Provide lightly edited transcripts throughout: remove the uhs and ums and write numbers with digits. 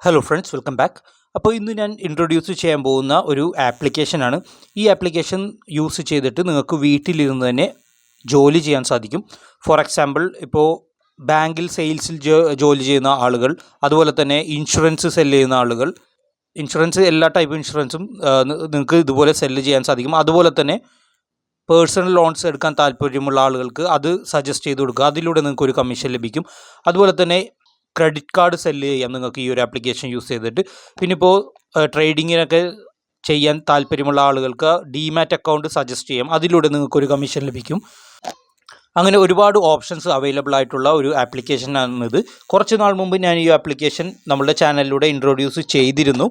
Hello friends, welcome back. അപ്പോൾ ഇന്ന് ഞാൻ ഇൻട്രൊഡ്യൂസ് ചെയ്യാൻ പോകുന്ന ഒരു ആപ്ലിക്കേഷനാണ്. ഈ ആപ്ലിക്കേഷൻ യൂസ് ചെയ്തിട്ട് നിങ്ങൾക്ക് വീട്ടിലിരുന്ന് തന്നെ ജോലി ചെയ്യാൻ സാധിക്കും. ഫോർ എക്സാമ്പിൾ, ഇപ്പോൾ ബാങ്കിൽ സെയിൽസിൽ ജോലി ചെയ്യുന്ന ആളുകൾ, അതുപോലെ തന്നെ ഇൻഷുറൻസ് സെല്ല് ചെയ്യുന്ന ആളുകൾ, ഇൻഷുറൻസ് എല്ലാ ടൈപ്പ് ഇൻഷുറൻസും നിങ്ങൾക്ക് ഇതുപോലെ സെല്ല് ചെയ്യാൻ സാധിക്കും. അതുപോലെ തന്നെ പേഴ്സണൽ ലോൺസ് എടുക്കാൻ താല്പര്യമുള്ള ആളുകൾക്ക് അത് സജസ്റ്റ് ചെയ്ത് കൊടുക്കുക. അതിലൂടെ നിങ്ങൾക്ക് ഒരു കമ്മീഷൻ ലഭിക്കും. അതുപോലെ തന്നെ ക്രെഡിറ്റ് കാർഡ് സെല്ല് ചെയ്യാം നിങ്ങൾക്ക് ഈ ഒരു ആപ്ലിക്കേഷൻ യൂസ് ചെയ്തിട്ട്. പിന്നെ ഇപ്പോൾ ട്രേഡിങ്ങിനൊക്കെ ചെയ്യാൻ താല്പര്യമുള്ള ആളുകൾക്ക് ഡിമാറ്റ് അക്കൗണ്ട് സജസ്റ്റ് ചെയ്യാം. അതിലൂടെ നിങ്ങൾക്കൊരു കമ്മീഷൻ ലഭിക്കും. അങ്ങനെ ഒരുപാട് ഓപ്ഷൻസ് അവൈലബിൾ ആയിട്ടുള്ള ഒരു ആപ്ലിക്കേഷനാണിത്. കുറച്ച് നാൾ മുമ്പ് ഞാൻ ഈ ആപ്ലിക്കേഷൻ നമ്മുടെ ചാനലിലൂടെ ഇൻട്രൊഡ്യൂസ് ചെയ്തിരുന്നു.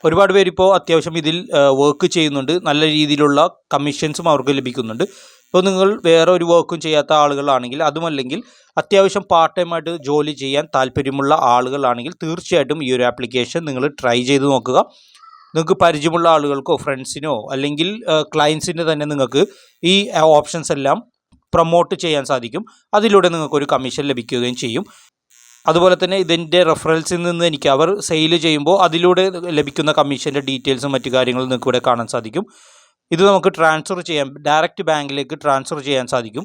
ഒരുപാട് പേരിപ്പോൾ അത്യാവശ്യം ഇതിൽ വർക്ക് ചെയ്യുന്നുണ്ട്. നല്ല രീതിയിലുള്ള കമ്മീഷൻസും അവർക്ക് ലഭിക്കുന്നുണ്ട്. ഇപ്പോൾ നിങ്ങൾ വേറെ ഒരു വർക്കും ചെയ്യാത്ത ആളുകളാണെങ്കിൽ, അതുമല്ലെങ്കിൽ അത്യാവശ്യം പാർട്ട് ടൈമായിട്ട് ജോലി ചെയ്യാൻ താല്പര്യമുള്ള ആളുകളാണെങ്കിൽ തീർച്ചയായിട്ടും ഈ ഒരു ആപ്ലിക്കേഷൻ നിങ്ങൾ ട്രൈ ചെയ്ത് നോക്കുക. നിങ്ങൾക്ക് പരിചയമുള്ള ആളുകൾക്കോ ഫ്രണ്ട്സിനോ അല്ലെങ്കിൽ ക്ലയൻസിന് തന്നെ നിങ്ങൾക്ക് ഈ ഓപ്ഷൻസ് എല്ലാം പ്രൊമോട്ട് ചെയ്യാൻ സാധിക്കും. അതിലൂടെ നിങ്ങൾക്കൊരു കമ്മീഷൻ ലഭിക്കുകയും ചെയ്യും. അതുപോലെ തന്നെ ഇതിൻ്റെ റെഫറൻസിൽ നിന്ന് എനിക്ക് അവർ സെയിൽ ചെയ്യുമ്പോൾ അതിലൂടെ ലഭിക്കുന്ന കമ്മീഷൻ്റെ ഡീറ്റെയിൽസും മറ്റു കാര്യങ്ങളും നിങ്ങൾക്ക് ഇവിടെ കാണാൻ സാധിക്കും. ഇത് നമുക്ക് ട്രാൻസ്ഫർ ചെയ്യാം, ഡയറക്റ്റ് ബാങ്കിലേക്ക് ട്രാൻസ്ഫർ ചെയ്യാൻ സാധിക്കും.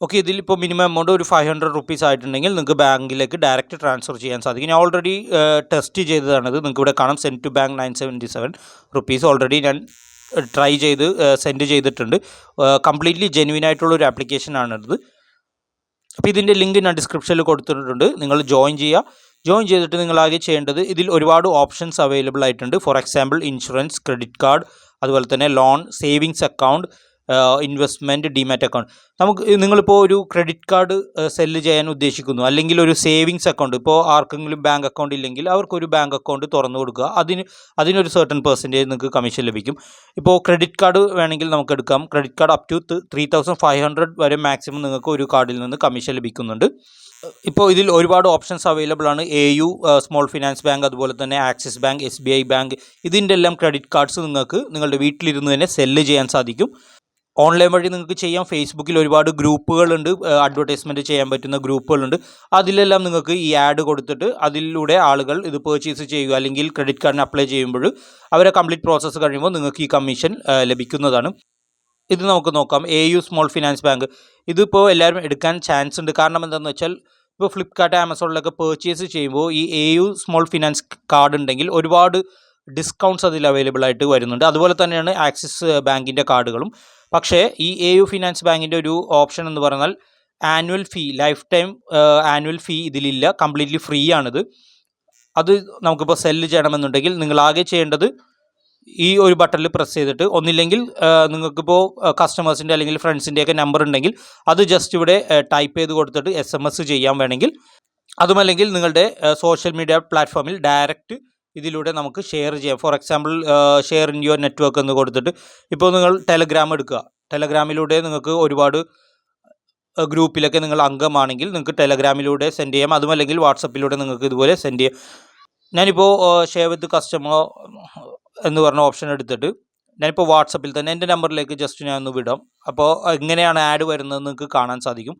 ഓക്കെ, ഇതിലിപ്പോൾ മിനിമം എമൗണ്ട് ഒരു 500 റുപ്പീസ് ആയിട്ടുണ്ടെങ്കിൽ നിങ്ങൾക്ക് ബാങ്കിലേക്ക് ഡയറക്റ്റ് ട്രാൻസ്ഫർ ചെയ്യാൻ സാധിക്കും. ഞാൻ ഓൾറെഡി ടെസ്റ്റ് ചെയ്തതാണിത്. നിങ്ങൾക്ക് ഇവിടെ കാണാം send to bank 977 rupees already ഞാൻ ട്രൈ ചെയ്ത് സെൻഡ് ചെയ്തിട്ടുണ്ട്. കംപ്ലീറ്റ്ലി ജെന്യുവൻ ആയിട്ടുള്ള ഒരു ആപ്ലിക്കേഷനാണിത്. അപ്പോൾ ഇതിൻ്റെ ലിങ്ക് ഞാൻ ഡിസ്ക്രിപ്ഷനിൽ കൊടുത്തിട്ടുണ്ട്. നിങ്ങൾ ജോയിൻ ചെയ്തിട്ട് നിങ്ങൾ ആകെ ചെയ്യേണ്ടത്, ഇതിൽ ഒരുപാട് ഓപ്ഷൻസ് അവൈലബിൾ ആയിട്ടുണ്ട്. For example insurance, credit card, അതുപോലെ തന്നെ loan, savings account, investment, demat account. നിങ്ങളിപ്പോൾ ഒരു ക്രെഡിറ്റ് കാർഡ് സെല്ല് ചെയ്യാൻ ഉദ്ദേശിക്കുന്നു, അല്ലെങ്കിൽ ഒരു സേവിങ്സ് അക്കൗണ്ട്, ഇപ്പോൾ ആർക്കെങ്കിലും ബാങ്ക് അക്കൗണ്ട് ഇല്ലെങ്കിൽ അവർക്കൊരു ബാങ്ക് അക്കൗണ്ട് തുറന്നു കൊടുക്കുക. അതിനൊരു സർട്ടൻ പെർസെൻറ്റേജ് നിങ്ങൾക്ക് കമ്മീഷൻ ലഭിക്കും. ഇപ്പോൾ ക്രെഡിറ്റ് കാർഡ് വേണമെങ്കിൽ നമുക്ക് എടുക്കാം. ക്രെഡിറ്റ് കാർഡ് അപ് ടു 3500 വരെ മാക്സിമം നിങ്ങൾക്ക് ഒരു കാർഡിൽ നിന്ന് കമ്മീഷൻ ലഭിക്കുന്നുണ്ട്. ഇപ്പോൾ ഇതിൽ ഒരുപാട് ഓപ്ഷൻസ് അവൈലബിൾ ആണ്. AU സ്മോൾ ഫിനാൻസ് ബാങ്ക്, അതുപോലെ തന്നെ ആക്സിസ് ബാങ്ക്, SBI ബാങ്ക്, ഇതിൻ്റെ എല്ലാം ക്രെഡിറ്റ് കാർഡ്സ് നിങ്ങൾക്ക് നിങ്ങളുടെ വീട്ടിലിരുന്ന് തന്നെ സെല്ല് ചെയ്യാൻ സാധിക്കും. ഓൺലൈൻ വഴി നിങ്ങൾക്ക് ചെയ്യാം. ഫേസ്ബുക്കിൽ ഒരുപാട് ഗ്രൂപ്പുകളുണ്ട്, അഡ്വർടൈസ്മെൻറ്റ് ചെയ്യാൻ പറ്റുന്ന ഗ്രൂപ്പുകളുണ്ട്. അതിലെല്ലാം നിങ്ങൾക്ക് ഈ ആഡ് കൊടുത്തിട്ട് അതിലൂടെ ആളുകൾ ഇത് പർച്ചേസ് ചെയ്യുക, അല്ലെങ്കിൽ ക്രെഡിറ്റ് കാർഡിന് അപ്ലൈ ചെയ്യുമ്പോൾ അവരെ കംപ്ലീറ്റ് പ്രോസസ്സ് കഴിയുമ്പോൾ നിങ്ങൾക്ക് ഈ കമ്മീഷൻ ലഭിക്കുന്നതാണ്. ഇത് നമുക്ക് നോക്കാം. AU സ്മോൾ ഫിനാൻസ് ബാങ്ക്, ഇതിപ്പോൾ എല്ലാവരും എടുക്കാൻ ചാൻസ് ഉണ്ട്. കാരണം എന്താണെന്ന് വെച്ചാൽ, ഇപ്പോൾ ഫ്ലിപ്കാർട്ട്, ആമസോണിലൊക്കെ പർച്ചേസ് ചെയ്യുമ്പോൾ ഈ AU സ്മോൾ ഫിനാൻസ് കാർഡ് ഉണ്ടെങ്കിൽ ഒരുപാട് ഡിസ്കൗണ്ട്സ് അതിൽ അവൈലബിൾ ആയിട്ട് വരുന്നുണ്ട്. അതുപോലെ തന്നെയാണ് ആക്സിസ് ബാങ്കിൻ്റെ കാർഡുകളും. പക്ഷേ ഈ AU ഫിനാൻസ് ബാങ്കിൻ്റെ ഒരു ഓപ്ഷൻ എന്ന് പറഞ്ഞാൽ annual fee, life time annual fee ഇതിലില്ല. കംപ്ലീറ്റ്ലി ഫ്രീ ആണിത്. അത് നമുക്കിപ്പോൾ സെല്ല് ചെയ്യണമെന്നുണ്ടെങ്കിൽ നിങ്ങൾ ആകെ ചെയ്യേണ്ടത് ഈ ഒരു ബട്ടണിൽ പ്രസ് ചെയ്തിട്ട്, ഒന്നില്ലെങ്കിൽ നിങ്ങൾക്കിപ്പോൾ കസ്റ്റമേഴ്സിൻ്റെ അല്ലെങ്കിൽ ഫ്രണ്ട്സിൻ്റെയൊക്കെ നമ്പർ ഉണ്ടെങ്കിൽ അത് ജസ്റ്റ് ഇവിടെ ടൈപ്പ് ചെയ്ത് കൊടുത്തിട്ട് SMS ചെയ്യാൻ വേണമെങ്കിൽ, അതുമല്ലെങ്കിൽ നിങ്ങളുടെ സോഷ്യൽ മീഡിയ പ്ലാറ്റ്ഫോമിൽ ഡയറക്റ്റ് ഇതിലൂടെ നമുക്ക് ഷെയർ ചെയ്യാം. For example share in your network എന്ന് കൊടുത്തിട്ട്, ഇപ്പോൾ നിങ്ങൾ ടെലഗ്രാം എടുക്കുക. ടെലഗ്രാമിലൂടെ നിങ്ങൾക്ക് ഒരുപാട് ഗ്രൂപ്പിലൊക്കെ നിങ്ങൾ അംഗമാണെങ്കിൽ നിങ്ങൾക്ക് ടെലഗ്രാമിലൂടെ സെൻഡ് ചെയ്യാം. അതുമല്ലെങ്കിൽ വാട്സപ്പിലൂടെ നിങ്ങൾക്ക് ഇതുപോലെ സെൻഡ് ചെയ്യാം. ഞാനിപ്പോൾ ഷെയർ വിത്ത് കസ്റ്റമർ എന്ന് പറഞ്ഞ ഓപ്ഷൻ എടുത്തിട്ട് ഞാനിപ്പോൾ വാട്സപ്പിൽ തന്നെ എൻ്റെ നമ്പറിലേക്ക് ജസ്റ്റ് ഞാൻ ഒന്ന് വിടാം. അപ്പോൾ എങ്ങനെയാണ് ആഡ് വരുന്നതെന്ന് നിങ്ങൾക്ക് കാണാൻ സാധിക്കും.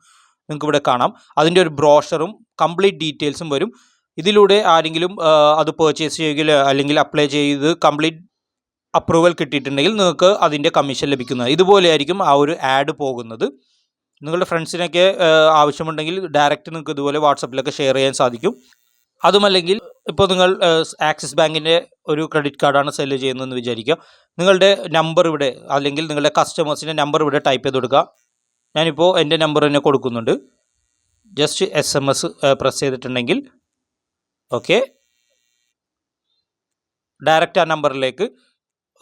നിങ്ങൾക്ക് ഇവിടെ കാണാം. അതിൻ്റെ ഒരു ബ്രോഷറും കംപ്ലീറ്റ് ഡീറ്റെയിൽസും വരും. ഇതിലൂടെ ആരെങ്കിലും അത് പർച്ചേസ് ചെയ്യുകയോ അല്ലെങ്കിൽ അപ്ലൈ ചെയ്ത് കംപ്ലീറ്റ് അപ്രൂവൽ കിട്ടിയിട്ടുണ്ടെങ്കിൽ നിങ്ങൾക്ക് അതിൻ്റെ കമ്മീഷൻ ലഭിക്കുന്നത്. ഇതുപോലെയായിരിക്കും ആ ഒരു ആഡ് പോകുന്നത്. നിങ്ങളുടെ ഫ്രണ്ട്സിനൊക്കെ ആവശ്യമുണ്ടെങ്കിൽ ഡയറക്റ്റ് നിങ്ങൾക്ക് ഇതുപോലെ വാട്സപ്പിലൊക്കെ ഷെയർ ചെയ്യാൻ സാധിക്കും. അതുമല്ലെങ്കിൽ ഇപ്പോൾ നിങ്ങൾ ആക്സിസ് ബാങ്കിൻ്റെ ഒരു ക്രെഡിറ്റ് കാർഡാണ് സെല്ല് ചെയ്യുന്നതെന്ന് വിചാരിക്കുക. നിങ്ങളുടെ നമ്പർ ഇവിടെ, അല്ലെങ്കിൽ നിങ്ങളുടെ കസ്റ്റമേഴ്സിൻ്റെ നമ്പർ ഇവിടെ ടൈപ്പ് ചെയ്ത് കൊടുക്കുക. ഞാനിപ്പോൾ എൻ്റെ നമ്പർ തന്നെ കൊടുക്കുന്നുണ്ട്. ജസ്റ്റ് SMS പ്രസ് ചെയ്തിട്ടുണ്ടെങ്കിൽ ഓക്കെ, ഡയറക്റ്റ് ആ നമ്പറിലേക്ക്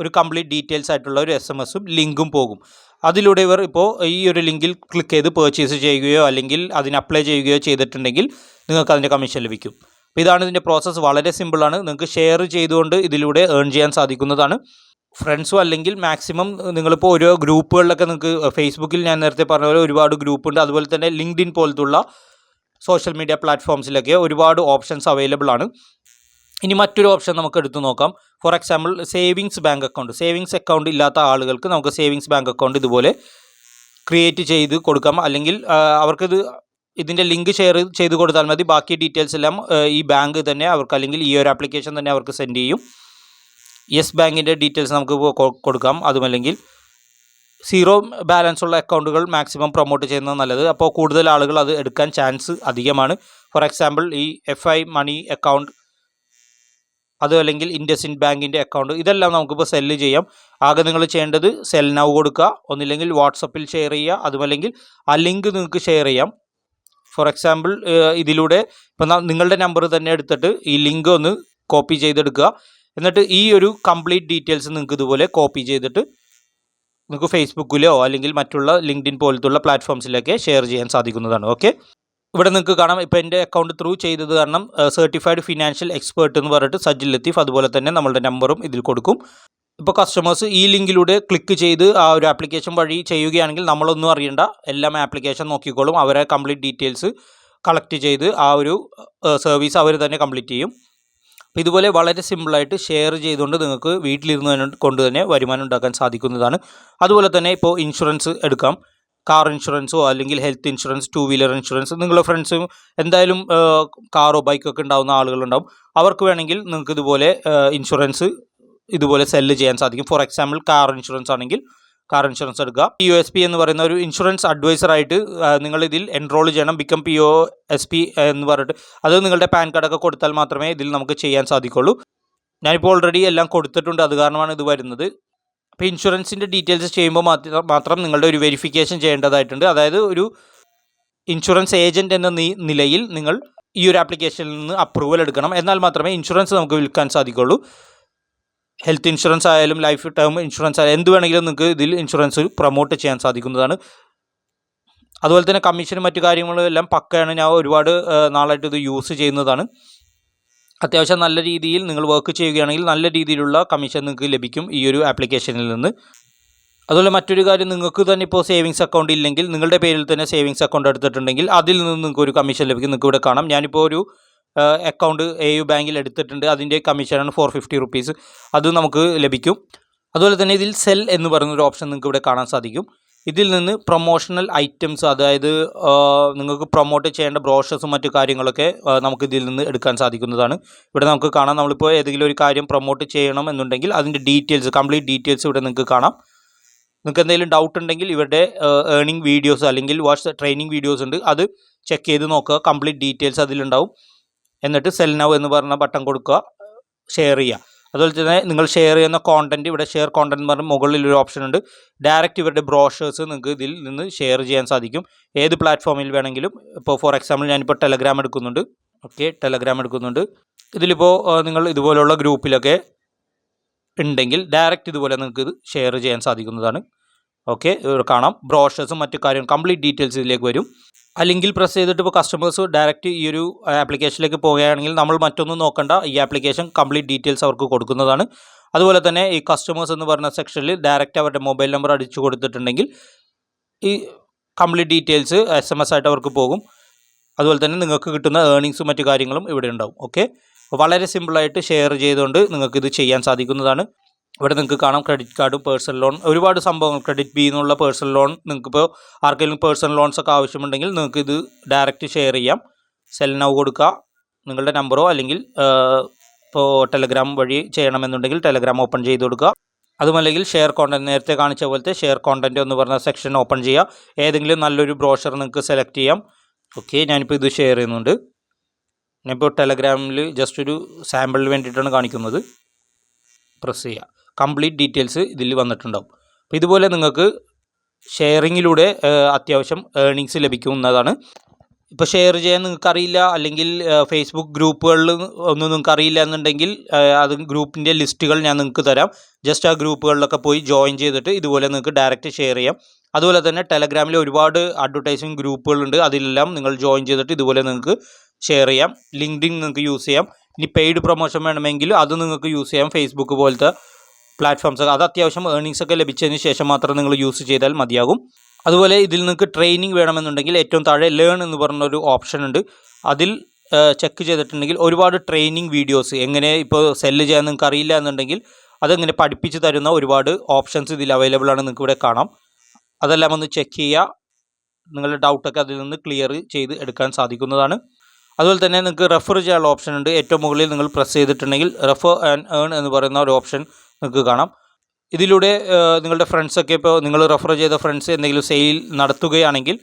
ഒരു കംപ്ലീറ്റ് ഡീറ്റെയിൽസ് ആയിട്ടുള്ള ഒരു SMS-ഉം ലിങ്കും പോകും. അതിലൂടെ ഇവർ ഇപ്പോൾ ഈ ഒരു ലിങ്കിൽ ക്ലിക്ക് ചെയ്ത് പർച്ചേസ് ചെയ്യുകയോ അല്ലെങ്കിൽ അതിന് അപ്ലൈ ചെയ്യുകയോ ചെയ്തിട്ടുണ്ടെങ്കിൽ നിങ്ങൾക്ക് അതിൻ്റെ കമ്മീഷൻ ലഭിക്കും. അപ്പോൾ ഇതാണ് ഇതിൻ്റെ പ്രോസസ്സ്. വളരെ സിമ്പിളാണ്. നിങ്ങൾക്ക് ഷെയർ ചെയ്തുകൊണ്ട് ഇതിലൂടെ ഏൺ ചെയ്യാൻ സാധിക്കുന്നതാണ്. ഫ്രണ്ട്സും അല്ലെങ്കിൽ മാക്സിമം നിങ്ങളിപ്പോൾ ഓരോ ഗ്രൂപ്പുകളിലൊക്കെ നിങ്ങൾക്ക് ഫേസ്ബുക്കിൽ ഞാൻ നേരത്തെ പറഞ്ഞ പോലെ ഒരുപാട് ഗ്രൂപ്പുണ്ട്. അതുപോലെ തന്നെ ലിങ്ക്ഡിൻ പോലത്തുള്ള സോഷ്യൽ മീഡിയ പ്ലാറ്റ്ഫോംസിലൊക്കെ ഒരുപാട് ഓപ്ഷൻസ് അവൈലബിൾ ആണ്. ഇനി മറ്റൊരു ഓപ്ഷൻ നമുക്ക് എടുത്തു നോക്കാം. For example savings bank account. Savings account ഇല്ലാത്ത ആളുകൾക്ക് നമുക്ക് സേവിങ്സ് ബാങ്ക് അക്കൗണ്ട് ഇതുപോലെ ക്രിയേറ്റ് ചെയ്ത് കൊടുക്കാം. അല്ലെങ്കിൽ അവർക്കിത് ഇതിൻ്റെ ലിങ്ക് ഷെയർ ചെയ്ത് കൊടുത്താൽ മതി. ബാക്കി ഡീറ്റെയിൽസ് എല്ലാം ഈ ബാങ്ക് തന്നെ അവർക്ക്, അല്ലെങ്കിൽ ഈ ഒരു ആപ്ലിക്കേഷൻ തന്നെ അവർക്ക് സെൻഡ് ചെയ്യും. യെസ് ബാങ്കിൻ്റെ ഡീറ്റെയിൽസ് നമുക്ക് കൊടുക്കാം. അതുമല്ലെങ്കിൽ സീറോ ബാലൻസ് ഉള്ള അക്കൗണ്ടുകൾ മാക്സിമം പ്രൊമോട്ട് ചെയ്യുന്നത് നല്ലത്. അപ്പോൾ കൂടുതൽ ആളുകൾ അത് എടുക്കാൻ ചാൻസ് അധികമാണ്. ഫോർ എക്സാമ്പിൾ ഈ FI മണി അക്കൗണ്ട്, അത് അല്ലെങ്കിൽ ഇൻഡസിൻഡ് ബാങ്കിൻ്റെ അക്കൗണ്ട്, ഇതെല്ലാം നമുക്കിപ്പോൾ സെല്ല് ചെയ്യാം. ആകെ നിങ്ങൾ ചെയ്യേണ്ടത് സെൽ നൗ കൊടുക്കുക, ഒന്നില്ലെങ്കിൽ വാട്സപ്പിൽ ഷെയർ ചെയ്യുക, അതുമല്ലെങ്കിൽ ആ ലിങ്ക് നിങ്ങൾക്ക് ഷെയർ ചെയ്യാം. ഫോർ എക്സാമ്പിൾ ഇതിലൂടെ ഇപ്പം നിങ്ങളുടെ നമ്പർ തന്നെ എടുത്തിട്ട് ഈ ലിങ്ക് ഒന്ന് കോപ്പി ചെയ്തെടുക്കുക. എന്നിട്ട് ഈ ഒരു കംപ്ലീറ്റ് ഡീറ്റെയിൽസ് നിങ്ങൾക്ക് ഇതുപോലെ കോപ്പി ചെയ്തിട്ട് നിങ്ങൾക്ക് ഫേസ്ബുക്കിലോ അല്ലെങ്കിൽ മറ്റുള്ള ലിങ്ക്ഡിൻ പോലത്തുള്ള പ്ലാറ്റ്ഫോംസിലൊക്കെ ഷെയർ ചെയ്യാൻ സാധിക്കുന്നതാണ്. ഓക്കെ, ഇവിടെ നിങ്ങൾക്ക് കാണാം, ഇപ്പോൾ എൻ്റെ അക്കൗണ്ട് ത്രൂ ചെയ്തത് കാരണം സർട്ടിഫൈഡ് ഫിനാൻഷ്യൽ എക്സ്പേർട്ട് എന്ന് പറഞ്ഞിട്ട് സജ്ജിൽ ലത്തീഫ്, അതുപോലെ തന്നെ നമ്മളുടെ നമ്പറും ഇതിൽ കൊടുക്കും. ഇപ്പോൾ കസ്റ്റമേഴ്സ് ഈ ലിങ്കിലൂടെ ക്ലിക്ക് ചെയ്ത് ആ ഒരു ആപ്ലിക്കേഷൻ വഴി ചെയ്യുകയാണെങ്കിൽ നമ്മളൊന്നും അറിയണ്ട, എല്ലാം ആപ്ലിക്കേഷൻ നോക്കിക്കോളും. അവരെ കംപ്ലീറ്റ് ഡീറ്റെയിൽസ് കളക്ട് ചെയ്ത് ആ ഒരു സർവീസ് അവർ തന്നെ കംപ്ലീറ്റ് ചെയ്യും. അപ്പോൾ ഇതുപോലെ വളരെ സിമ്പിളായിട്ട് ഷെയർ ചെയ്തുകൊണ്ട് നിങ്ങൾക്ക് വീട്ടിലിരുന്ന് കൊണ്ട് തന്നെ വരുമാനം ഉണ്ടാക്കാൻ സാധിക്കുന്നതാണ്. അതുപോലെ തന്നെ ഇപ്പോൾ ഇൻഷുറൻസ് എടുക്കാം, കാർ ഇൻഷുറൻസോ അല്ലെങ്കിൽ ഹെൽത്ത് ഇൻഷുറൻസ്, 2 വീലർ ഇൻഷുറൻസ്. നിങ്ങളുടെ ഫ്രണ്ട്സും എന്തായാലും കാറോ ബൈക്കൊക്കെ ഉണ്ടാകുന്ന ആളുകളുണ്ടാവും. അവർക്ക് വേണമെങ്കിൽ നിങ്ങൾക്ക് ഇതുപോലെ ഇൻഷുറൻസ് ഇതുപോലെ സെല്ല് ചെയ്യാൻ സാധിക്കും. ഫോർ എക്സാമ്പിൾ കാർ ഇൻഷുറൻസ് ആണെങ്കിൽ കാർ ഇൻഷുറൻസ് എടുക്കുക. POSP എന്ന് പറയുന്ന ഒരു ഇൻഷുറൻസ് അഡ്വൈസറായിട്ട് നിങ്ങൾ ഇതിൽ എൻറോൾ ചെയ്യണം. ബിക്കം POSP എന്ന് പറഞ്ഞിട്ട് അത് നിങ്ങളുടെ പാൻ കാർഡൊക്കെ കൊടുത്താൽ മാത്രമേ ഇതിൽ നമുക്ക് ചെയ്യാൻ സാധിക്കുള്ളൂ. ഞാനിപ്പോൾ ഓൾറെഡി എല്ലാം കൊടുത്തിട്ടുണ്ട്, അത് കാരണമാണ് ഇത് വരുന്നത്. അപ്പോൾ ഇൻഷുറൻസിൻ്റെ ഡീറ്റെയിൽസ് ചെയ്യുമ്പോൾ മാത്രം നിങ്ങളുടെ ഒരു വെരിഫിക്കേഷൻ ചെയ്യേണ്ടതായിട്ടുണ്ട്. അതായത് ഒരു ഇൻഷുറൻസ് ഏജൻറ്റ് എന്ന നിലയിൽ നിങ്ങൾ ഈ ഒരു ആപ്ലിക്കേഷനിൽ നിന്ന് അപ്രൂവൽ എടുക്കണം. എന്നാൽ മാത്രമേ ഇൻഷുറൻസ് നമുക്ക് വിൽക്കാൻ സാധിക്കുള്ളൂ. ഹെൽത്ത് ഇൻഷുറൻസ് ആയാലും ലൈഫ് ടേം ഇൻഷുറൻസ് ആയാലും എന്ത് വേണമെങ്കിലും നിങ്ങൾക്ക് ഇതിൽ ഇൻഷുറൻസ് പ്രൊമോട്ട് ചെയ്യാൻ സാധിക്കുന്നതാണ്. അതുപോലെ തന്നെ കമ്മീഷനും മറ്റു കാര്യങ്ങളും എല്ലാം പക്കയാണ്. ഞാൻ ഒരുപാട് നാളായിട്ട് ഇത് യൂസ് ചെയ്യുന്നതാണ്. അത്യാവശ്യം നല്ല രീതിയിൽ നിങ്ങൾ വർക്ക് ചെയ്യുകയാണെങ്കിൽ നല്ല രീതിയിലുള്ള കമ്മീഷൻ നിങ്ങൾക്ക് ലഭിക്കും ഈ ഒരു ആപ്ലിക്കേഷനിൽ നിന്ന്. അതുപോലെ മറ്റൊരു കാര്യം, നിങ്ങൾക്ക് തന്നെ ഇപ്പോൾ സേവിങ്സ് അക്കൗണ്ട് ഇല്ലെങ്കിൽ നിങ്ങളുടെ പേരിൽ തന്നെ സേവിങ്സ് അക്കൗണ്ട് എടുത്തിട്ടുണ്ടെങ്കിൽ അതിൽ നിന്ന് നിങ്ങൾക്ക് ഒരു കമ്മീഷൻ ലഭിക്കും. നിങ്ങൾക്ക് ഇവിടെ കാണാം, ഞാനിപ്പോൾ ഒരു അക്കൗണ്ട് AU ബാങ്കിൽ എടുത്തിട്ടുണ്ട്. അതിൻ്റെ കമ്മീഷനാണ് 450 റുപ്പീസ്. അത് നമുക്ക് ലഭിക്കും. അതുപോലെ തന്നെ ഇതിൽ സെൽ എന്ന് പറയുന്നൊരു ഓപ്ഷൻ നിങ്ങൾക്ക് ഇവിടെ കാണാൻ സാധിക്കും. ഇതിൽ നിന്ന് പ്രൊമോഷണൽ ഐറ്റംസ്, അതായത് നിങ്ങൾക്ക് പ്രൊമോട്ട് ചെയ്യേണ്ട ബ്രോഷേഴ്സും മറ്റു കാര്യങ്ങളൊക്കെ നമുക്ക് ഇതിൽ നിന്ന് എടുക്കാൻ സാധിക്കുന്നതാണ്. ഇവിടെ നമുക്ക് കാണാം, നമ്മളിപ്പോൾ ഏതെങ്കിലും ഒരു കാര്യം പ്രൊമോട്ട് ചെയ്യണം എന്നുണ്ടെങ്കിൽ അതിൻ്റെ ഡീറ്റെയിൽസ്, കംപ്ലീറ്റ് ഡീറ്റെയിൽസ് ഇവിടെ നിങ്ങൾക്ക് കാണാം. നിങ്ങൾക്ക് എന്തെങ്കിലും ഡൗട്ട് ഉണ്ടെങ്കിൽ ഇവരുടെ ഏർണിംഗ് വീഡിയോസ് അല്ലെങ്കിൽ ട്രെയിനിങ് വീഡിയോസ് ഉണ്ട്, അത് ചെക്ക് ചെയ്ത് നോക്കുക. കംപ്ലീറ്റ് ഡീറ്റെയിൽസ് അതിലുണ്ടാവും. എന്നിട്ട് സെൽ നൗ എന്ന് പറഞ്ഞ ബട്ടൺ കൊടുക്കുക, ഷെയർ ചെയ്യുക. അതുപോലെ തന്നെ നിങ്ങൾ ഷെയർ ചെയ്യുന്ന കോണ്ടൻറ്റ്, ഇവിടെ ഷെയർ കോണ്ടൻറ്റ് എന്ന് പറഞ്ഞാൽ മുകളിലൊരു ഓപ്ഷൻ ഉണ്ട്. ഡയറക്റ്റ് ഇവരുടെ ബ്രോഷേഴ്സ് നിങ്ങൾക്ക് ഇതിൽ നിന്ന് ഷെയർ ചെയ്യാൻ സാധിക്കും, ഏത് പ്ലാറ്റ്ഫോമിൽ വേണമെങ്കിലും. ഇപ്പോൾ ഫോർ എക്സാമ്പിൾ ഞാനിപ്പോൾ ടെലഗ്രാം എടുക്കുന്നുണ്ട്. ഓക്കെ, ടെലഗ്രാം എടുക്കുന്നുണ്ട്. ഇതിലിപ്പോൾ നിങ്ങൾ ഇതുപോലുള്ള ഗ്രൂപ്പിലൊക്കെ ഉണ്ടെങ്കിൽ ഡയറക്റ്റ് ഇതുപോലെ നിങ്ങൾക്ക് ഇത് ഷെയർ ചെയ്യാൻ സാധിക്കുന്നതാണ്. ഓക്കെ, ഇവിടെ കാണാം ബ്രോഷേഴ്സും മറ്റു കാര്യം കംപ്ലീറ്റ് ഡീറ്റെയിൽസ് ഇതിലേക്ക് വരും. ആ ലിങ്കിൽ പ്രസ് ചെയ്തിട്ട് ഇപ്പോൾ കസ്റ്റമേഴ്സ് ഡയറക്റ്റ് ഈ ഒരു ആപ്ലിക്കേഷനിലേക്ക് പോകുകയാണെങ്കിൽ നമ്മൾ മറ്റൊന്നും നോക്കണ്ട, ഈ ആപ്ലിക്കേഷൻ കംപ്ലീറ്റ് ഡീറ്റെയിൽസ് അവർക്ക് കൊടുക്കുന്നതാണ്. അതുപോലെ തന്നെ ഈ കസ്റ്റമേഴ്സ് എന്ന് പറഞ്ഞ സെക്ഷനിൽ ഡയറക്റ്റ് അവരുടെ മൊബൈൽ നമ്പർ അടിച്ചു കൊടുത്തിട്ടുണ്ടെങ്കിൽ ഈ കംപ്ലീറ്റ് ഡീറ്റെയിൽസ് SMS ആയിട്ട് അവർക്ക് പോകും. അതുപോലെ തന്നെ നിങ്ങൾക്ക് കിട്ടുന്ന ഏർണിങ്സും മറ്റു കാര്യങ്ങളും ഇവിടെ ഉണ്ടാവും. ഓക്കെ, വളരെ സിമ്പിളായിട്ട് ഷെയർ ചെയ്തുകൊണ്ട് നിങ്ങൾക്കിത് ചെയ്യാൻ സാധിക്കുന്നതാണ്. ഇവിടെ നിങ്ങൾക്ക് കാണാം ക്രെഡിറ്റ് കാർഡും പേഴ്സണൽ ലോൺ, ഒരുപാട് സംഭവങ്ങൾ. ക്രെഡിറ്റ് ബി എന്നുള്ള പേഴ്സണൽ ലോൺ, നിങ്ങൾക്കിപ്പോൾ ആർക്കെങ്കിലും പേഴ്സണൽ ലോൺസ് ഒക്കെ ആവശ്യമുണ്ടെങ്കിൽ നിങ്ങൾക്ക് ഇത് ഡയറക്റ്റ് ഷെയർ ചെയ്യാം. സെൽ നൗ കൊടുക്കുക, നിങ്ങളുടെ നമ്പറോ അല്ലെങ്കിൽ ഇപ്പോൾ ടെലഗ്രാം വഴി ചെയ്യണമെന്നുണ്ടെങ്കിൽ ടെലഗ്രാം ഓപ്പൺ ചെയ്ത് കൊടുക്കുക. അതുമല്ലെങ്കിൽ ഷെയർ കോണ്ടൻറ്റ്, നേരത്തെ കാണിച്ച പോലത്തെ ഷെയർ കോണ്ടൻറ്റ് എന്ന് പറഞ്ഞ സെക്ഷൻ ഓപ്പൺ ചെയ്യുക. ഏതെങ്കിലും നല്ലൊരു ബ്രോഷർ നിങ്ങൾക്ക് സെലക്ട് ചെയ്യാം. ഓക്കെ, ഞാനിപ്പോൾ ഇത് ഷെയർ ചെയ്യുന്നുണ്ട്. ഞാനിപ്പോൾ ടെലഗ്രാമിൽ ജസ്റ്റ് ഒരു സാമ്പിളിന് വേണ്ടിയിട്ടാണ് കാണിക്കുന്നത്. പ്രസ് ചെയ്യുക, കംപ്ലീറ്റ് ഡീറ്റെയിൽസ് ഇതിൽ വന്നിട്ടുണ്ടാവും. അപ്പോൾ ഇതുപോലെ നിങ്ങൾക്ക് ഷെയറിങ്ങിലൂടെ അത്യാവശ്യം ഏർണിങ്സ് ലഭിക്കുന്നതാണ്. ഇപ്പോൾ ഷെയർ ചെയ്യാൻ നിങ്ങൾക്കറിയില്ല, അല്ലെങ്കിൽ ഫേസ്ബുക്ക് ഗ്രൂപ്പുകളിൽ ഒന്നും നിങ്ങൾക്ക് അറിയില്ല എന്നുണ്ടെങ്കിൽ അത് ഗ്രൂപ്പിൻ്റെ ലിസ്റ്റുകൾ ഞാൻ നിങ്ങൾക്ക് തരാം. ജസ്റ്റ് ആ ഗ്രൂപ്പുകളിലൊക്കെ പോയി ജോയിൻ ചെയ്തിട്ട് ഇതുപോലെ നിങ്ങൾക്ക് ഡയറക്റ്റ് ഷെയർ ചെയ്യാം. അതുപോലെ തന്നെ ടെലഗ്രാമിൽ ഒരുപാട് അഡ്വർടൈസിങ് ഗ്രൂപ്പുകളുണ്ട്, അതിലെല്ലാം നിങ്ങൾ ജോയിൻ ചെയ്തിട്ട് ഇതുപോലെ നിങ്ങൾക്ക് ഷെയർ ചെയ്യാം. ലിങ്ക്ഡിൻ നിങ്ങൾക്ക് യൂസ് ചെയ്യാം. ഇനി പെയ്ഡ് പ്രൊമോഷൻ വേണമെങ്കിൽ അത് നിങ്ങൾക്ക് യൂസ് ചെയ്യാം. ഫേസ്ബുക്ക് പോലത്തെ പ്ലാറ്റ്ഫോംസ്, അത് അത്യാവശ്യം ഏർണിങ്സ് ഒക്കെ ലഭിച്ചതിന് ശേഷം മാത്രം നിങ്ങൾ യൂസ് ചെയ്താൽ മതിയാകും. അതുപോലെ ഇതിൽ നിങ്ങൾക്ക് ട്രെയിനിങ് വേണമെന്നുണ്ടെങ്കിൽ ഏറ്റവും താഴെ ലേൺ എന്ന് പറഞ്ഞൊരു ഓപ്ഷൻ ഉണ്ട്. അതിൽ ചെക്ക് ചെയ്തിട്ടുണ്ടെങ്കിൽ ഒരുപാട് ട്രെയിനിങ് വീഡിയോസ്, എങ്ങനെ ഇപ്പോൾ സെല്ല് ചെയ്യാൻ നിങ്ങൾക്ക് അറിയില്ല എന്നുണ്ടെങ്കിൽ അതെങ്ങനെ പഠിപ്പിച്ച് തരുന്ന ഒരുപാട് ഓപ്ഷൻസ് ഇതിൽ അവൈലബിൾ ആണ്, നിങ്ങൾക്ക് ഇവിടെ കാണാം. അതെല്ലാം ഒന്ന് ചെക്ക് ചെയ്യുക. നിങ്ങളുടെ ഡൗട്ടൊക്കെ അതിൽ നിന്ന് ക്ലിയർ ചെയ്ത് എടുക്കാൻ സാധിക്കുന്നതാണ്. അതുപോലെ തന്നെ നിങ്ങൾക്ക് റെഫർ ചെയ്യാനുള്ള ഓപ്ഷൻ ഉണ്ട്. ഏറ്റവും മുകളിൽ നിങ്ങൾ പ്രസ് ചെയ്തിട്ടുണ്ടെങ്കിൽ റെഫർ ആൻഡ് ഏൺ എന്ന് പറയുന്ന ഒരു ഓപ്ഷൻ നിങ്ങൾക്ക് കാണാം. ഇതിലൂടെ നിങ്ങളുടെ ഫ്രണ്ട്സൊക്കെ ഇപ്പോൾ നിങ്ങൾ റെഫർ ചെയ്ത ഫ്രണ്ട്സ് എന്തെങ്കിലും സെയിൽ നടത്തുകയാണെങ്കിൽ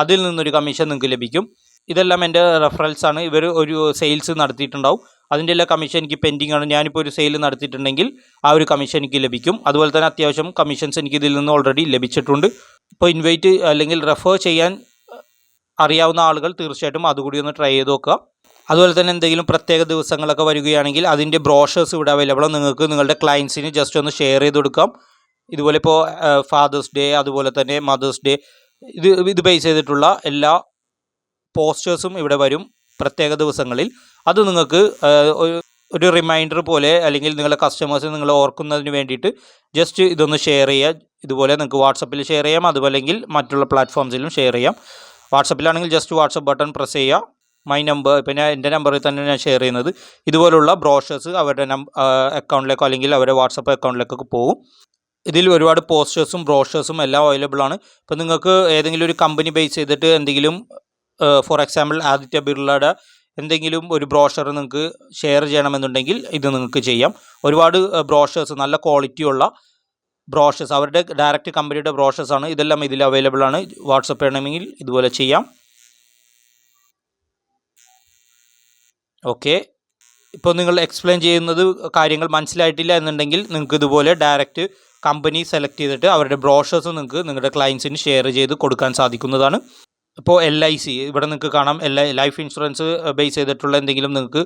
അതിൽ നിന്നൊരു കമ്മീഷൻ നിങ്ങൾക്ക് ലഭിക്കും. ഇതെല്ലാം എൻ്റെ റെഫറൽസ് ആണ്. ഇവർ ഒരു സെയിൽസ് നടത്തിയിട്ടുണ്ടാവും, അതിൻ്റെ എല്ലാ കമ്മീഷൻ എനിക്ക് പെൻഡിങ് ആണ്. ഞാനിപ്പോൾ ഒരു സെയിൽ നടത്തിയിട്ടുണ്ടെങ്കിൽ ആ ഒരു കമ്മീഷൻ എനിക്ക് ലഭിക്കും. അതുപോലെ തന്നെ അത്യാവശ്യം കമ്മീഷൻസ് എനിക്ക് ഇതിൽ നിന്ന് ഓൾറെഡി ലഭിച്ചിട്ടുണ്ട്. ഇപ്പോൾ ഇൻവൈറ്റ് അല്ലെങ്കിൽ റെഫർ ചെയ്യാൻ അറിയാവുന്ന ആളുകൾ തീർച്ചയായിട്ടും അതുകൂടി ഒന്ന് ട്രൈ ചെയ്ത് നോക്കുക. അതുപോലെ തന്നെ എന്തെങ്കിലും പ്രത്യേക ദിവസങ്ങളൊക്കെ വരികയാണെങ്കിൽ അതിൻ്റെ ബ്രോഷേഴ്സ് ഇവിടെ അവൈലബിൾ ആണ്. നിങ്ങൾക്ക് നിങ്ങളുടെ ക്ലയൻസിന് ജസ്റ്റ് ഒന്ന് ഷെയർ ചെയ്ത് കൊടുക്കാം. ഇതുപോലെ ഇപ്പോൾ ഫാദേഴ്സ് ഡേ, അതുപോലെ തന്നെ മദേഴ്സ് ഡേ, ഇത് ബേസ് ചെയ്തിട്ടുള്ള എല്ലാ പോസ്റ്റേഴ്സും ഇവിടെ വരും പ്രത്യേക ദിവസങ്ങളിൽ. അത് നിങ്ങൾക്ക് ഒരു റിമൈൻഡർ പോലെ അല്ലെങ്കിൽ നിങ്ങളുടെ കസ്റ്റമേഴ്സിന് നിങ്ങൾ ഓർക്കുന്നതിന് വേണ്ടിയിട്ട് ജസ്റ്റ് ഇതൊന്ന് ഷെയർ ചെയ്യുക. ഇതുപോലെ നിങ്ങൾക്ക് വാട്സപ്പിൽ ഷെയർ ചെയ്യാം, അതുമല്ലെങ്കിൽ മറ്റുള്ള പ്ലാറ്റ്ഫോംസിലും ഷെയർ ചെയ്യാം. വാട്സപ്പിലാണെങ്കിൽ ജസ്റ്റ് വാട്സപ്പ് ബട്ടൺ പ്രസ് ചെയ്യുക, മൈ നമ്പർ, ഇപ്പോൾ എൻ്റെ നമ്പറിൽ തന്നെ ഞാൻ ഷെയർ ചെയ്യുന്നത്. ഇതുപോലുള്ള ബ്രോഷേഴ്സ് അവരുടെ അക്കൗണ്ടിലേക്കോ അല്ലെങ്കിൽ അവരുടെ വാട്സപ്പ് അക്കൗണ്ടിലേക്കൊക്കെ പോകും. ഇതിൽ ഒരുപാട് പോസ്റ്റേഴ്സും ബ്രോഷേഴ്സും എല്ലാം അവൈലബിൾ ആണ്. ഇപ്പോൾ നിങ്ങൾക്ക് ഏതെങ്കിലും ഒരു കമ്പനി ബേസ് ചെയ്തിട്ട് എന്തെങ്കിലും ഫോർ എക്സാമ്പിൾ ആദിത്യ ബിർളയുടെ എന്തെങ്കിലും ഒരു ബ്രോഷർ നിങ്ങൾക്ക് ഷെയർ ചെയ്യണമെന്നുണ്ടെങ്കിൽ ഇത് നിങ്ങൾക്ക് ചെയ്യാം. ഒരുപാട് ബ്രോഷേഴ്സ്, നല്ല ക്വാളിറ്റിയുള്ള ബ്രോഷേഴ്സ്, അവരുടെ ഡയറക്റ്റ് കമ്പനിയുടെ ബ്രോഷേഴ്സാണ്. ഇതെല്ലാം ഇതിൽ അവൈലബിൾ ആണ്. വാട്സപ്പ് ചെയ്യണമെങ്കിൽ ഇതുപോലെ ചെയ്യാം. ഓക്കെ, ഇപ്പോൾ നിങ്ങൾ എക്സ്പ്ലെയിൻ ചെയ്യുന്നത് കാര്യങ്ങൾ മനസ്സിലായിട്ടില്ല എന്നുണ്ടെങ്കിൽ നിങ്ങൾക്ക് ഇതുപോലെ ഡയറക്റ്റ് കമ്പനി സെലക്ട് ചെയ്തിട്ട് അവരുടെ ബ്രോഷേഴ്സ് നിങ്ങൾക്ക് നിങ്ങളുടെ ക്ലയൻസിന് ഷെയർ ചെയ്ത് കൊടുക്കാൻ സാധിക്കുന്നതാണ്. ഇപ്പോൾ LIC ഇവിടെ നിങ്ങൾക്ക് കാണാം. ലൈഫ് ഇൻഷുറൻസ് ബേസ് ചെയ്തിട്ടുള്ള എന്തെങ്കിലും നിങ്ങൾക്ക്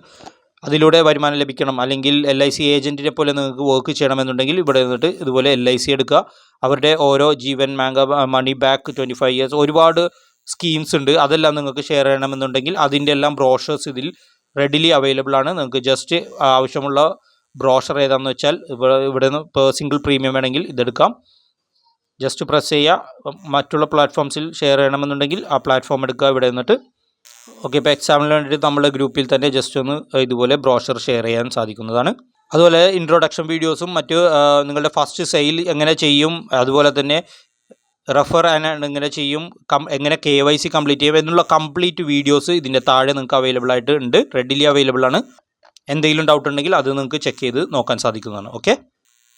അതിലൂടെ വരുമാനം ലഭിക്കണം, അല്ലെങ്കിൽ LIC ഏജൻറ്റിനെ പോലെ നിങ്ങൾക്ക് വർക്ക് ചെയ്യണമെന്നുണ്ടെങ്കിൽ ഇവിടെ നിന്നിട്ട് ഇതുപോലെ LIC എടുക്കുക. അവരുടെ ഓരോ ജീവൻ മണി ബാക്ക് 25 years ഒരുപാട് സ്കീംസ് ഉണ്ട്. അതെല്ലാം നിങ്ങൾക്ക് ഷെയർ ചെയ്യണമെന്നുണ്ടെങ്കിൽ അതിൻ്റെ എല്ലാം ബ്രോഷേഴ്സ് ഇതിൽ റെഡിലി അവൈലബിൾ ആണ്. നിങ്ങൾക്ക് ജസ്റ്റ് ആവശ്യമുള്ള ബ്രോഷർ ഏതാണെന്ന് വെച്ചാൽ ഇവിടെ നിന്ന് ഇപ്പോൾ സിംഗിൾ പ്രീമിയം വേണമെങ്കിൽ ഇതെടുക്കാം. ജസ്റ്റ് പ്രസ് ചെയ്യുക. മറ്റുള്ള പ്ലാറ്റ്ഫോംസിൽ ഷെയർ ചെയ്യണമെന്നുണ്ടെങ്കിൽ ആ പ്ലാറ്റ്ഫോം എടുക്കുക ഇവിടെ നിന്നിട്ട്. ഓക്കെ, ഇപ്പോൾ എക്സാമിന് വേണ്ടിയിട്ട് നമ്മുടെ ഗ്രൂപ്പിൽ തന്നെ ജസ്റ്റ് ഒന്ന് ഇതുപോലെ ബ്രോഷർ ഷെയർ ചെയ്യാൻ സാധിക്കുന്നതാണ്. അതുപോലെ ഇൻട്രൊഡക്ഷൻ വീഡിയോസും മറ്റ് നിങ്ങളുടെ ഫസ്റ്റ് സെയിൽ എങ്ങനെ ചെയ്യും, അതുപോലെ തന്നെ റെഫർ എങ്ങനെ ചെയ്യും, എങ്ങനെ KYC കംപ്ലീറ്റ് ചെയ്യും എന്നുള്ള കംപ്ലീറ്റ് വീഡിയോസ് ഇതിൻ്റെ താഴെ നിങ്ങൾക്ക് അവൈലബിൾ ആയിട്ട് ഉണ്ട്, റെഡിലി അവൈലബിൾ ആണ്. എന്തെങ്കിലും ഡൗട്ട് ഉണ്ടെങ്കിൽ അത് നിങ്ങൾക്ക് ചെക്ക് ചെയ്ത് നോക്കാൻ സാധിക്കുന്നതാണ്. ഓക്കെ,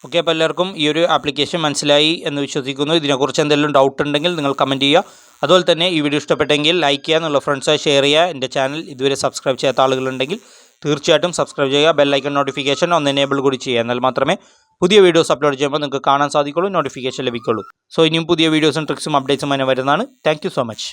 അപ്പോൾ എല്ലാവർക്കും ഈ ഒരു ആപ്ലിക്കേഷൻ മനസ്സിലായി എന്ന് വിശ്വസിക്കുന്നു. ഇതിനെക്കുറിച്ച് എന്തെങ്കിലും ഡൗട്ട് ഉണ്ടെങ്കിൽ നിങ്ങൾ കമൻറ്റ് ചെയ്യുക. അതുപോലെ തന്നെ ഈ വീഡിയോ ഇഷ്ടപ്പെട്ടെങ്കിൽ ലൈക്ക് ചെയ്യുക, എന്നുള്ള ഫ്രണ്ട്സായി ഷെയർ ചെയ്യുക. എൻ്റെ ചാനൽ ഇതുവരെ സബ്സ്ക്രൈബ് ചെയ്യാത്ത ആളുകളുണ്ടെങ്കിൽ തീർച്ചയായിട്ടും സബ്സ്ക്രൈബ് ചെയ്യുക. ബെല്ലൈക്കൺ നോട്ടിഫിക്കേഷൻ ഒന്ന് എനേബിൾ കൂടി ചെയ്യുക. എന്നാൽ മാത്രമേ പുതിയ വീഡിയോസ് അപ്ലോഡ് ചെയ്യുമ്പോൾ നിങ്ങൾക്ക് കാണാൻ സാധിക്കുള്ളൂ, നോട്ടിഫിക്കേഷൻ ലഭിക്കുള്ളൂ. സോ ഇനിയും പുതിയ വീഡിയോസും ട്രിക്സും അപ്ഡേറ്റ്സും അതിനെ വരുന്നതാണ്. Thank you so much.